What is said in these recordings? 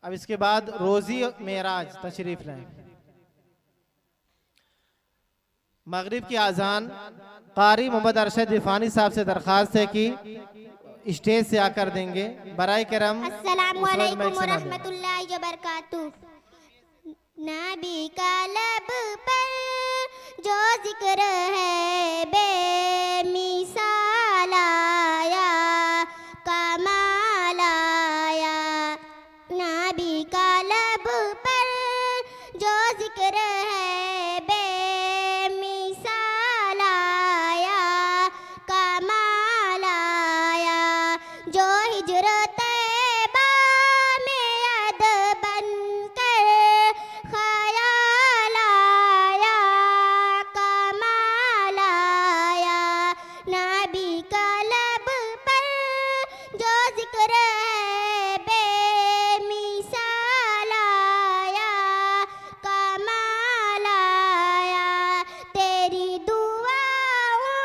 अब इसके बाद रोज़ी मेराज तशरीफ लाएं। मगरिब की आज़ान कारी मोहम्मद अरशद इरफानी साहब से दरख्वास्त है कि स्टेज से आकर देंगे। बराए करम अस्सलामु अलैकुम व रहमतुल्लाहि व बरकातुहू। नबी का लब पर जो जिक्र है बेमिसाल आया, कमाल आया। नबी का लब पर जो जिक्र है बेमिसाल आया, कमाल आया। जो हिजरत तैबा में याद बनकर ख्याल आया, कमाल आया। नबी का लब पर जो जिक्र है बेमिसाल आया, कमाल आया। तेरी दुआओं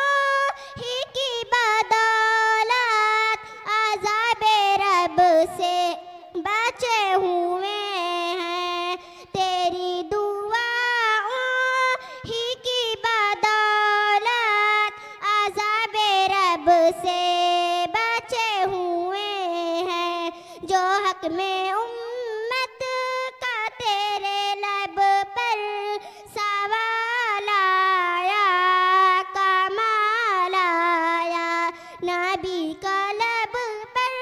ही की बदौलत अज़ाबे रब से बचे हुए हैं। तेरी दुआओं ही की बदौलत अज़ाबे रब से बचे हुए हैं। जो हक में उम्मत का तेरे लब पर सवाल आया, कमाल आया। नबी का लब पर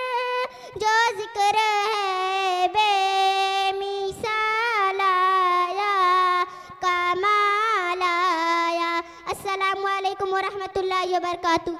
जो जिक्र है बेमिसाल आया, कमाल आया। अस्सलामु अलैकुम व रहमतुल्लाहि व बरकातुहू।